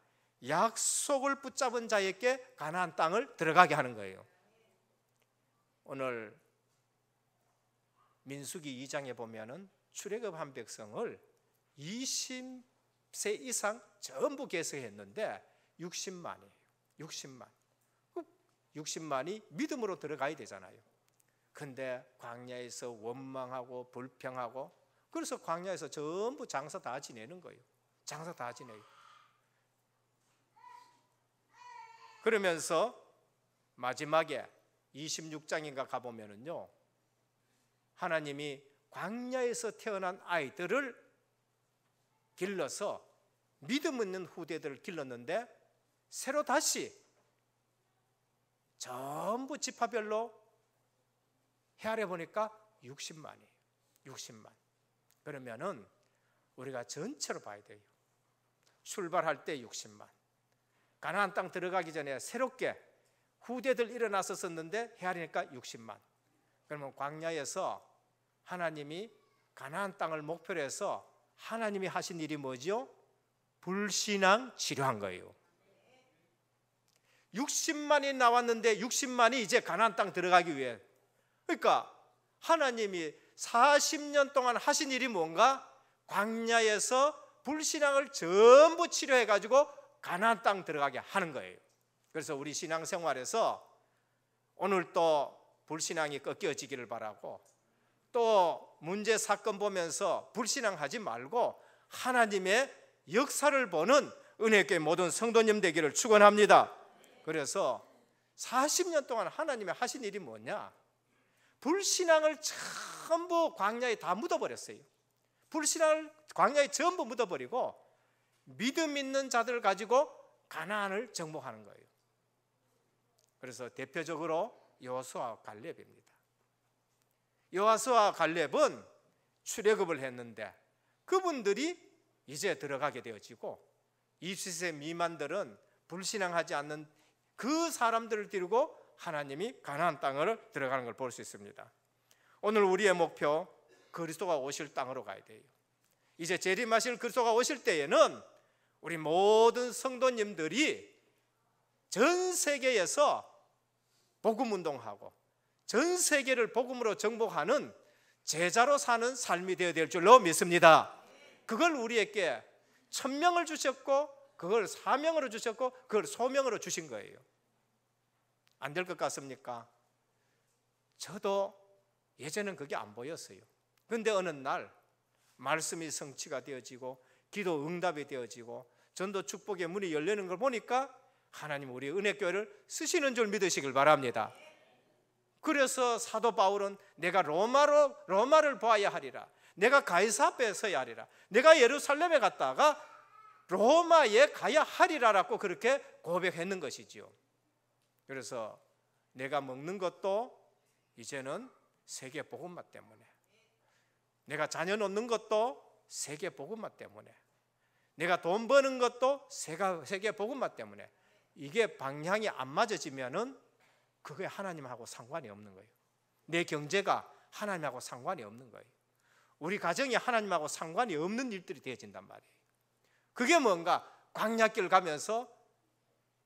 약속을 붙잡은 자에게 가나안 땅을 들어가게 하는 거예요. 오늘 민수기 2장에 보면은 출애굽한 백성을 20세 이상 전부 계승했는데 60만이에요. 60만. 60만이 믿음으로 들어가야 되잖아요. 근데 광야에서 원망하고 불평하고, 그래서 광야에서 전부 장사 다 지내는 거예요. 장사 다 지내요. 그러면서 마지막에 26장인가 가보면은요, 하나님이 광야에서 태어난 아이들을 길러서 믿음 있는 후대들을 길렀는데 새로 다시 전부 지파별로 헤아려 보니까 60만이에요. 60만. 그러면은 우리가 전체로 봐야 돼요. 출발할 때 60만. 가나안 땅 들어가기 전에 새롭게 후대들 일어났었는데 헤아리니까 60만. 그러면 광야에서 하나님이 가나안 땅을 목표로 해서 하나님이 하신 일이 뭐죠? 불신앙 치료한 거예요. 60만이 나왔는데 60만이 이제 가나안 땅 들어가기 위해, 그러니까 하나님이 40년 동안 하신 일이 뭔가? 광야에서 불신앙을 전부 치료해 가지고 가나안 땅 들어가게 하는 거예요. 그래서 우리 신앙생활에서 오늘 또 불신앙이 꺾여지기를 바라고, 또 문제 사건 보면서 불신앙하지 말고 하나님의 역사를 보는 은혜교회 모든 성도님 되기를 축원합니다. 그래서 40년 동안 하나님이 하신 일이 뭐냐? 불신앙을 전부 광야에 다 묻어버렸어요. 불신앙을 광야에 전부 묻어버리고 믿음 있는 자들을 가지고 가나안을 정복하는 거예요. 그래서 대표적으로 여호수아와 갈렙입니다. 여호수아와 갈렙은 출애굽을 했는데 그분들이 이제 들어가게 되어지고 20세 미만들은 불신앙하지 않는 그 사람들을 데리고 하나님이 가나안 땅을 들어가는 걸 볼 수 있습니다. 오늘 우리의 목표, 그리스도가 오실 땅으로 가야 돼요. 이제 재림하실 그리스도가 오실 때에는 우리 모든 성도님들이 전 세계에서 복음 운동하고 전 세계를 복음으로 정복하는 제자로 사는 삶이 되어야 될 줄로 믿습니다. 그걸 우리에게 천명을 주셨고 그걸 사명으로 주셨고 그걸 소명으로 주신 거예요. 안 될 것 같습니까? 저도 예전엔 그게 안 보였어요. 그런데 어느 날 말씀이 성취가 되어지고 기도 응답이 되어지고 전도 축복의 문이 열리는 걸 보니까 하나님 우리 은혜교회를 쓰시는 줄 믿으시길 바랍니다. 그래서 사도 바울은 내가 로마를 보아야 하리라, 내가 가이사 앞에 서야 하리라, 내가 예루살렘에 갔다가 로마에 가야 하리라라고 그렇게 고백했는 것이지요. 그래서 내가 먹는 것도 이제는 세계 복음화 때문에, 내가 자녀 놓는 것도 세계 복음화 때문에, 내가 돈 버는 것도 세계 복음화 때문에, 이게 방향이 안 맞아지면은 그게 하나님하고 상관이 없는 거예요. 내 경제가 하나님하고 상관이 없는 거예요. 우리 가정이 하나님하고 상관이 없는 일들이 되어진단 말이에요. 그게 뭔가? 광야길 가면서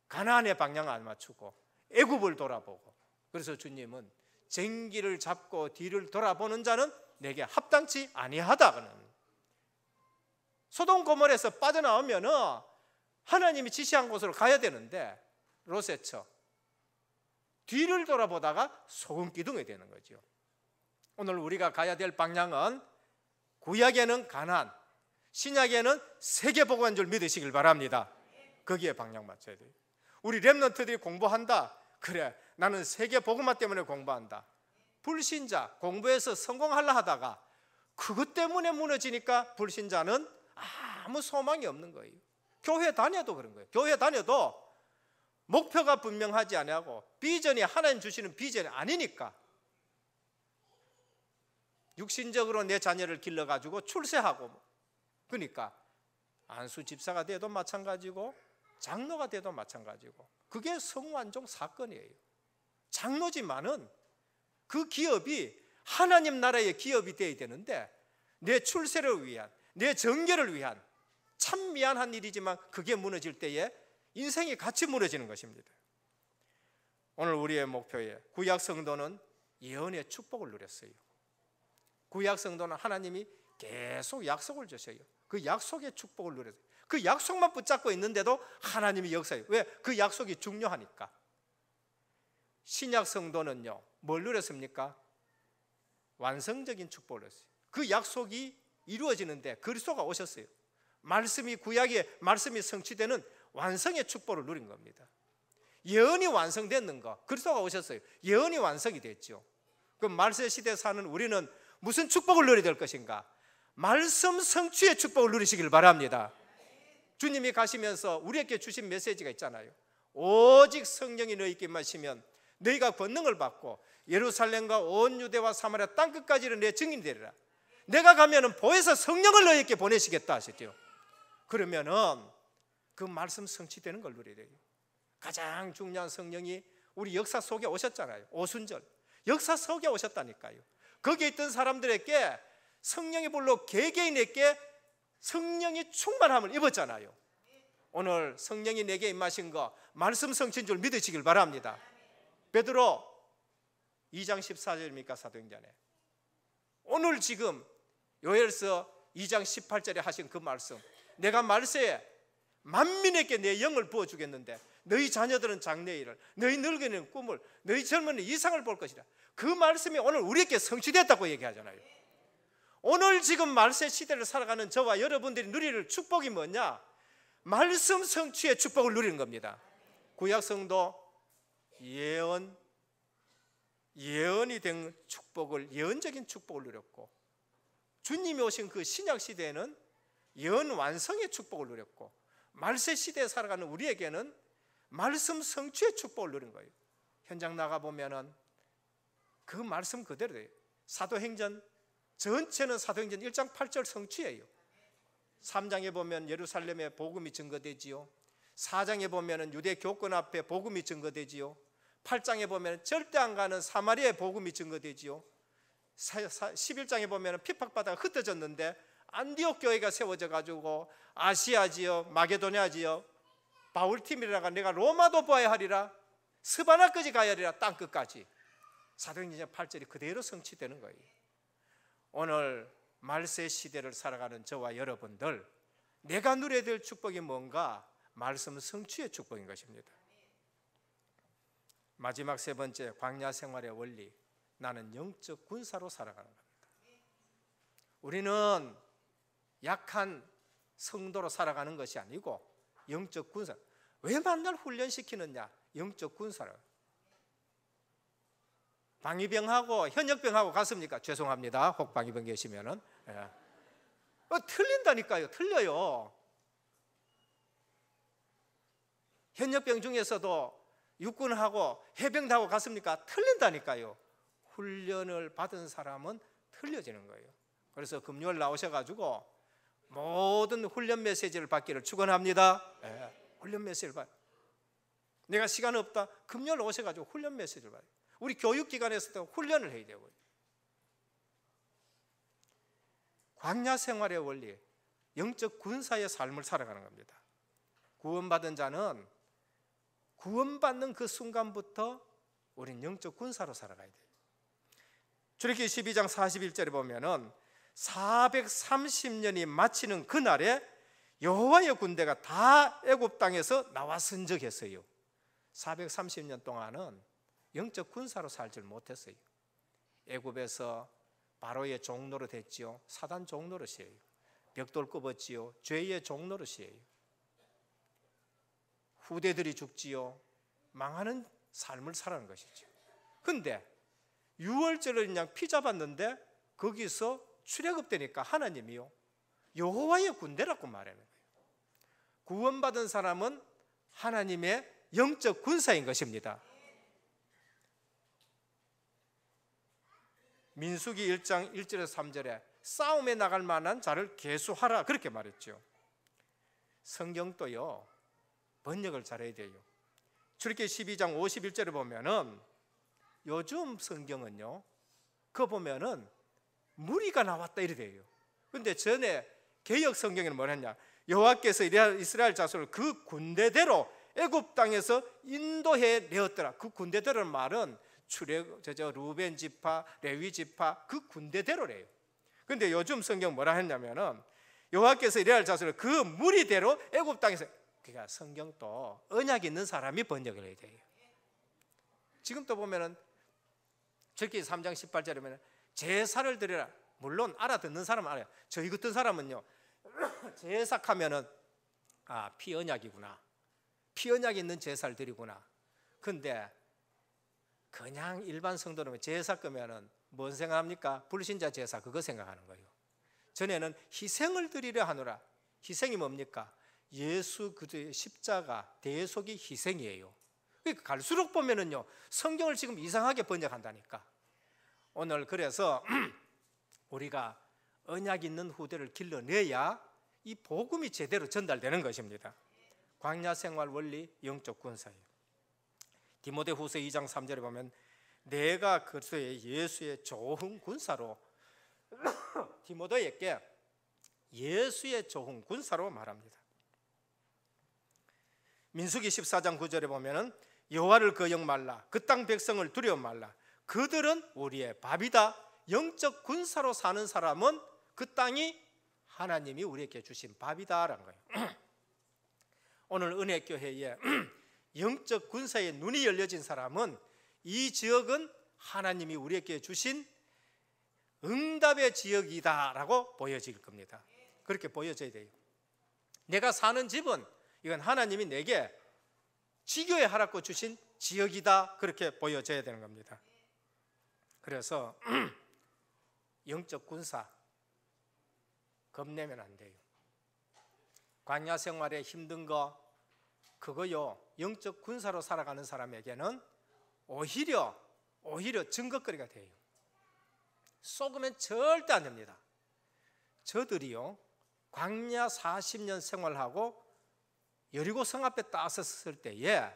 가나안의 방향을 안 맞추고 애굽을 돌아보고, 그래서 주님은 쟁기를 잡고 뒤를 돌아보는 자는 내게 합당치 아니하다는, 소돔 고모라에서 빠져나오면은 하나님이 지시한 곳으로 가야 되는데 롯에처 뒤를 돌아보다가 소금 기둥이 되는 거죠. 오늘 우리가 가야 될 방향은 구약에는 가나안, 신약에는 세계복음인 줄 믿으시길 바랍니다. 거기에 방향 맞춰야 돼요. 우리 렘넌트들이 공부한다. 그래, 나는 세계 복음화 때문에 공부한다. 불신자, 공부해서 성공하려 하다가 그것 때문에 무너지니까 불신자는 아무 소망이 없는 거예요. 교회 다녀도 그런 거예요. 교회 다녀도 목표가 분명하지 않고 비전이 하나님 주시는 비전이 아니니까 육신적으로 내 자녀를 길러가지고 출세하고, 그러니까 안수 집사가 돼도 마찬가지고 장로가 돼도 마찬가지고, 그게 성완종 사건이에요. 장로지만은 그 기업이 하나님 나라의 기업이 되어야 되는데 내 출세를 위한, 내 정결을 위한, 참 미안한 일이지만 그게 무너질 때에 인생이 같이 무너지는 것입니다. 오늘 우리의 목표에 구약 성도는 예언의 축복을 누렸어요. 구약 성도는 하나님이 계속 약속을 주셔요. 그 약속의 축복을 누렸어요. 그 약속만 붙잡고 있는데도 하나님이 역사해요. 왜? 그 약속이 중요하니까. 신약 성도는요, 뭘 누렸습니까? 완성적인 축복을 누렸어요. 그 약속이 이루어지는데 그리스도가 오셨어요. 말씀이, 구약의 말씀이 성취되는 완성의 축복을 누린 겁니다. 예언이 완성됐는 거, 그리스도가 오셨어요. 예언이 완성이 됐죠. 그럼 말세 시대에 사는 우리는 무슨 축복을 누려야 될 것인가? 말씀 성취의 축복을 누리시길 바랍니다. 주님이 가시면서 우리에게 주신 메시지가 있잖아요. 오직 성령이 너희에게 임하시면 너희가 권능을 받고 예루살렘과 온 유대와 사마리아 땅끝까지는 내 증인이 되리라. 내가 가면은 보혜사 성령을 너희에게 보내시겠다 하셨죠. 그러면은 그 말씀 성취되는 걸 누려야 돼요. 가장 중요한 성령이 우리 역사 속에 오셨잖아요. 오순절 역사 속에 오셨다니까요. 거기에 있던 사람들에게 성령의 불로 개개인에게 성령이 충만함을 입었잖아요. 오늘 성령이 내게 임하신 거 말씀 성취인 줄 믿으시길 바랍니다. 베드로 2장 14절입니까? 사도행전에 오늘 지금 요엘서 2장 18절에 하신 그 말씀, 내가 말세에 만민에게 내 영을 부어주겠는데 너희 자녀들은 장래일을, 너희 늙은이는 꿈을, 너희 젊은이는 이상을 볼 것이라. 그 말씀이 오늘 우리에게 성취됐다고 얘기하잖아요. 오늘 지금 말세 시대를 살아가는 저와 여러분들이 누릴 축복이 뭐냐? 말씀 성취의 축복을 누리는 겁니다. 구약 성도 예언이 된 축복을, 예언적인 축복을 누렸고, 주님이 오신 그 신약 시대에는 예언 완성의 축복을 누렸고, 말세 시대에 살아가는 우리에게는 말씀 성취의 축복을 누린 거예요. 현장 나가보면은 그 말씀 그대로예요. 사도행전 전체는 사도행전 1장 8절 성취예요. 3장에 보면 예루살렘에 복음이 증거되지요. 4장에 보면 유대 교권 앞에 복음이 증거되지요. 8장에 보면 절대 안 가는 사마리아의 복음이 증거되지요. 11장에 보면 핍박받다가 흩어졌는데 안디옥 교회가 세워져 가지고 아시아지요, 마게도냐지요, 바울팀이라가 내가 로마도 보아야 하리라, 스바나까지 가야 하리라, 땅끝까지. 사도행전 8절이 그대로 성취되는 거예요. 오늘 말세 시대를 살아가는 저와 여러분들, 내가 누려야 될 축복이 뭔가? 말씀 성취의 축복인 것입니다. 마지막 세 번째, 광야 생활의 원리, 나는 영적 군사로 살아가는 겁니다. 우리는 약한 성도로 살아가는 것이 아니고 영적 군사. 왜 만날 훈련시키느냐? 영적 군사로. 방위병하고 현역병하고 같습니까? 죄송합니다. 혹 방위병 계시면은 틀린다니까요. 틀려요. 현역병 중에서도 육군하고 해병하고 같습니까? 틀린다니까요. 훈련을 받은 사람은 틀려지는 거예요. 그래서 금요일 나오셔가지고 모든 훈련 메시지를 받기를 축원합니다. 훈련 메시지를 받. 내가 시간 없다. 금요일 오셔가지고 훈련 메시지를 받아요. 우리 교육기관에서도 훈련을 해야 되고요. 광야 생활의 원리, 영적 군사의 삶을 살아가는 겁니다. 구원받은 자는 구원받는 그 순간부터 우린 영적 군사로 살아가야 돼요. 출애굽기 12장 41절에 보면은 430년이 마치는 그날에 여호와의 군대가 다 애굽 땅에서 나와 선적했어요. 430년 동안은 영적 군사로 살지 못했어요. 애굽에서 바로의 종노릇 했지요. 사단 종노릇이에요. 벽돌 꼽았지요. 죄의 종노릇이에요. 후대들이 죽지요. 망하는 삶을 살아가는 것이죠. 근데 6월절을 그냥 피 잡았는데 거기서 출애굽되니까 하나님이요, 여호와의 군대라고 말하는 거예요. 구원받은 사람은 하나님의 영적 군사인 것입니다. 민수기 1장 1절에서 3절에 싸움에 나갈 만한 자를 계수하라 그렇게 말했죠. 성경도요, 번역을 잘해야 돼요. 출애굽기 12장 51절에 보면은, 요즘 성경은요, 그거 보면은 무리가 나왔다 이래 돼요. 근데 전에 개역 성경에는 뭐라 했냐, 여호와께서 이스라엘 자손을 그 군대대로 애굽 땅에서 인도해 내었더라. 그 군대대로는 말은 루벤 지파, 레위 지파 그 군대대로래요. 근데 요즘 성경 뭐라 했냐면은, 여호와께서 이스라엘 자손을 그 무리대로 애굽 땅에서, 그러니까 성경도 언약 있는 사람이 번역을 해야 돼요. 지금 또 보면은 출애굽기 3장 18절에 보면 제사를 드리라. 물론 알아듣는 사람은 알아요. 저희 같은 사람은요, 제사하면은 피 언약이구나, 피 언약이 있는 제사를 드리구나. 근데 그냥 일반 성도는 제사 끄면은 뭔 생각합니까? 불신자 제사 그거 생각하는 거예요. 전에는 희생을 드리려 하노라. 희생이 뭡니까? 예수 그리스도의 십자가 대속이 희생이에요. 그러니까 갈수록 보면은요, 성경을 지금 이상하게 번역한다니까. 오늘 그래서 우리가 언약 있는 후대를 길러내야 이 복음이 제대로 전달되는 것입니다. 광야 생활 원리 영적 군사예요. 디모데후서 2장 3절에 보면, 내가 그리스도의 예수의 좋은 군사로 디모데에게 예수의 좋은 군사로 말합니다. 민수기 14장 9절에 보면은, 여호와를 거역 말라, 그 땅 백성을 두려워 말라, 그들은 우리의 밥이다. 영적 군사로 사는 사람은 그 땅이 하나님이 우리에게 주신 밥이다라는 거예요. 오늘 은혜교회에 영적 군사의 눈이 열려진 사람은 이 지역은 하나님이 우리에게 주신 응답의 지역이다라고 보여질 겁니다. 그렇게 보여져야 돼요. 내가 사는 집은 이건 하나님이 내게 지교에 하라고 주신 지역이다, 그렇게 보여져야 되는 겁니다. 그래서 영적 군사 겁내면 안 돼요. 광야 생활에 힘든 거 그거요, 영적 군사로 살아가는 사람에게는 오히려 증거거리가 돼요. 속으면 절대 안 됩니다. 저들이요, 광야 40년 생활하고 여리고 성 앞에 딱 섰을 때에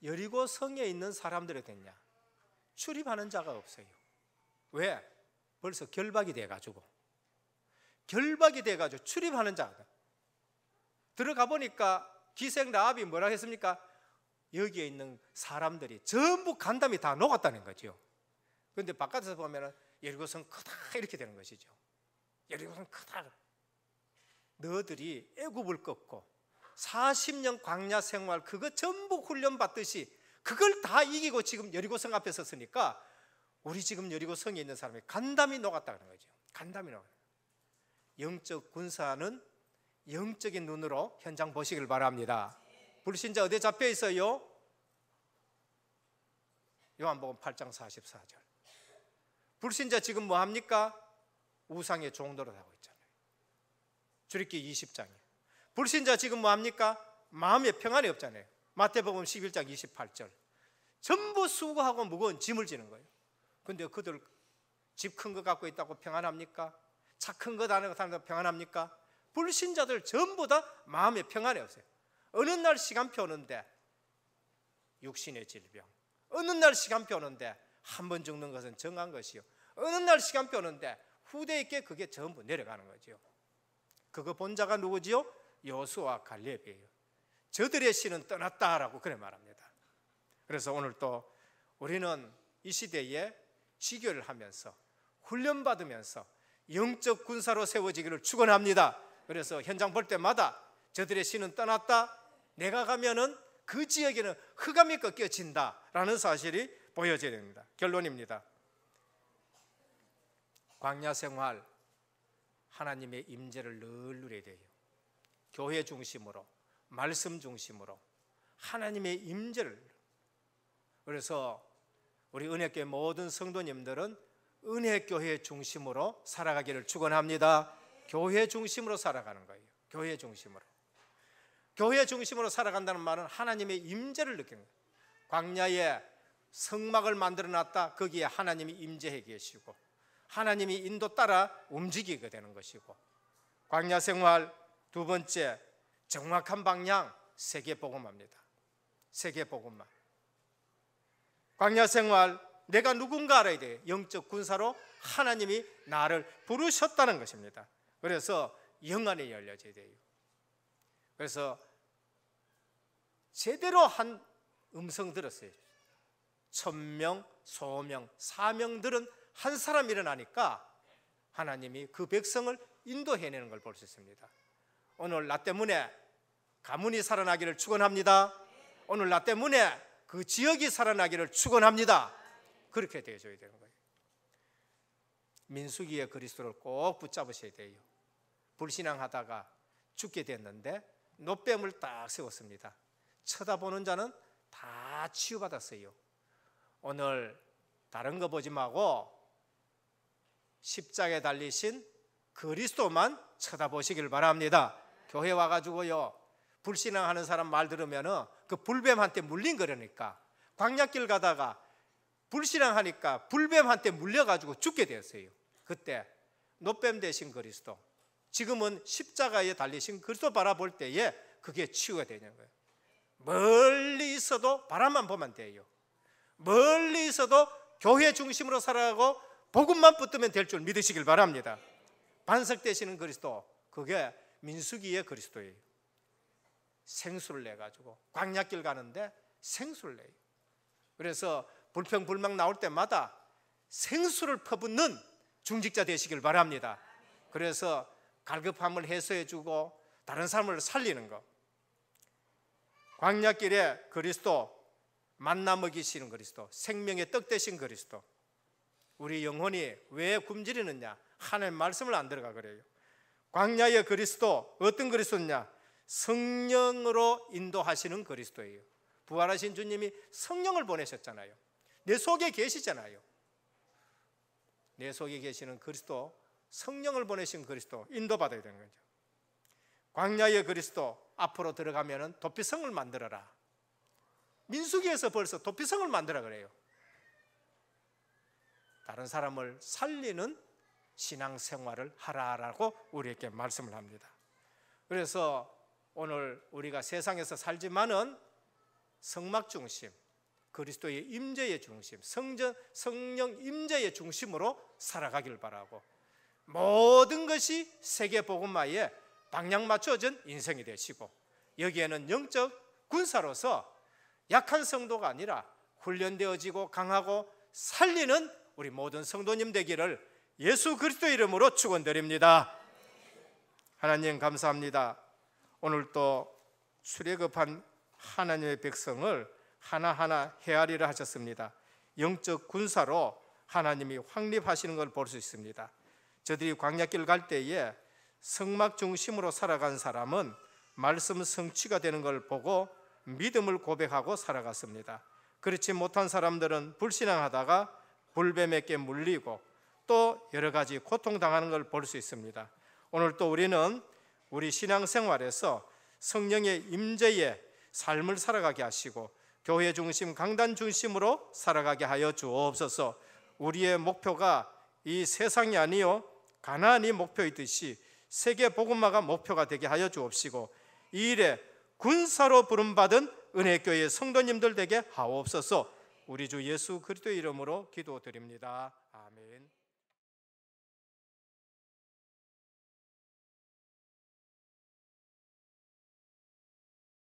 여리고 성에 있는 사람들이 됐냐? 출입하는 자가 없어요. 왜? 벌써 결박이 돼가지고 출입하는 자가 들어가 보니까 기생 라합이 뭐라 했습니까? 여기에 있는 사람들이 전부 간담이 다 녹았다는 거죠. 그런데 바깥에서 보면 여리고성 크다 이렇게 되는 것이죠. 여리고성 크다. 너들이 애굽을 꺾고 40년 광야 생활 그거 전부 훈련 받듯이 그걸 다 이기고 지금 여리고성 앞에 섰으니까 우리 지금 여리고성에 있는 사람이 간담이 녹았다는 거죠. 간담이 녹았다. 영적 군사는 영적인 눈으로 현장 보시길 바랍니다. 불신자 어디에 잡혀 있어요? 요한복음 8장 44절. 불신자 지금 뭐 합니까? 우상의 종노릇 하고 있잖아요. 출애굽기 20장에. 불신자 지금 뭐 합니까? 마음에 평안이 없잖아요. 마태복음 11장 28절. 전부 수고하고 무거운 짐을 지는 거예요. 근데 그들 집 큰 거 갖고 있다고 평안합니까? 차 큰 거 다니고 평안합니까? 불신자들 전부 다 마음에 평안이 없어요. 어느 날 시간표 오는데 육신의 질병, 어느 날 시간표 오는데 한 번 죽는 것은 정한 것이요, 어느 날 시간표 오는데 후대에게 그게 전부 내려가는 거죠. 그거 본 자가 누구지요? 여호수아와 갈렙이에요. 저들의 신은 떠났다라고 그래 말합니다. 그래서 오늘 또 우리는 이 시대에 지교를 하면서 훈련받으면서 영적 군사로 세워지기를 축원합니다. 그래서 현장 볼 때마다 저들의 신은 떠났다, 내가 가면은 그 지역에는 흑암이 꺾여진다라는 사실이 보여져야 됩니다. 결론입니다. 광야 생활 하나님의 임재를 늘 누려야 돼요. 교회 중심으로, 말씀 중심으로, 하나님의 임재를. 그래서 우리 은혜교회 모든 성도님들은 은혜교회 중심으로 살아가기를 축원합니다. 교회 중심으로 살아가는 거예요. 교회 중심으로. 교회 중심으로 살아간다는 말은 하나님의 임재를 느끼는 거예요. 광야에 성막을 만들어놨다. 거기에 하나님이 임재해 계시고 하나님이 인도 따라 움직이게 되는 것이고, 광야 생활 두 번째, 정확한 방향, 세계복음화입니다. 세계복음화. 광야 생활, 내가 누군가 알아야 돼요. 영적 군사로 하나님이 나를 부르셨다는 것입니다. 그래서 영안이 열려져야 돼요. 그래서 제대로 한 음성 들었어요. 천명, 소명, 사명들은 한 사람 일어나니까 하나님이 그 백성을 인도해내는 걸 볼 수 있습니다. 오늘 나 때문에 가문이 살아나기를 축원합니다. 오늘 나 때문에 그 지역이 살아나기를 축원합니다. 그렇게 되어줘야 되는 거예요. 민수기의 그리스도를 꼭 붙잡으셔야 돼요. 불신앙하다가 죽게 됐는데 노뱀을 딱 세웠습니다. 쳐다보는 자는 다 치유받았어요. 오늘 다른 거 보지 말고 십자가에 달리신 그리스도만 쳐다보시길 바랍니다. 교회 와가지고요, 불신앙하는 사람 말 들으면은 그 불뱀한테 물린 거라니까. 광야길 가다가 불신앙하니까 불뱀한테 물려가지고 죽게 되었어요. 그때 노뱀 대신 그리스도, 지금은 십자가에 달리신 그리스도 바라볼 때에 그게 치유가 되는 거예요. 멀리 있어도 바람만 보면 돼요. 멀리 있어도 교회 중심으로 살아가고 복음만 붙들면 될 줄 믿으시길 바랍니다. 반석되시는 그리스도, 그게 민수기의 그리스도예요. 생수를 내가지고 광야길 가는데 생수를 내요. 그래서 불평불만 나올 때마다 생수를 퍼붓는 중직자 되시길 바랍니다. 그래서 갈급함을 해소해주고 다른 사람을 살리는 것. 광야길에 그리스도, 만나 먹이시는 그리스도, 생명의 떡 되신 그리스도. 우리 영혼이 왜 굶주리느냐? 하나님의 말씀을 안 들어가 그래요. 광야의 그리스도, 어떤 그리스도냐? 성령으로 인도하시는 그리스도예요. 부활하신 주님이 성령을 보내셨잖아요. 내 속에 계시잖아요. 내 속에 계시는 그리스도, 성령을 보내신 그리스도 인도받아야 되는 거죠. 광야의 그리스도, 앞으로 들어가면 도피성을 만들어라. 민수기에서 벌써 도피성을 만들어 그래요. 다른 사람을 살리는 신앙생활을 하라라고 우리에게 말씀을 합니다. 그래서 오늘 우리가 세상에서 살지만은 성막 중심, 그리스도의 임재의 중심, 성령 임재의 중심으로 살아가길 바라고, 모든 것이 세계복음화에 방향 맞춰진 인생이 되시고, 여기에는 영적 군사로서 약한 성도가 아니라 훈련되어지고 강하고 살리는 우리 모든 성도님 되기를 예수 그리스도 이름으로 축원드립니다. 하나님 감사합니다. 오늘 또 수레급한 하나님의 백성을 하나하나 헤아리려 하셨습니다. 영적 군사로 하나님이 확립하시는 걸 볼 수 있습니다. 저들이 광야길 갈 때에 성막 중심으로 살아간 사람은 말씀 성취가 되는 걸 보고 믿음을 고백하고 살아갔습니다. 그렇지 못한 사람들은 불신앙하다가 불뱀에게 물리고 또 여러 가지 고통당하는 걸 볼 수 있습니다. 오늘 또 우리는 우리 신앙생활에서 성령의 임재의 삶을 살아가게 하시고 교회 중심, 강단 중심으로 살아가게 하여 주옵소서. 우리의 목표가 이 세상이 아니요 가나안이 목표이듯이 세계 복음화가 목표가 되게 하여 주옵시고, 이 일에 군사로 부름받은 은혜교회 성도님들 되게 하옵소서. 우리 주 예수 그리스도의 이름으로 기도드립니다. 아멘.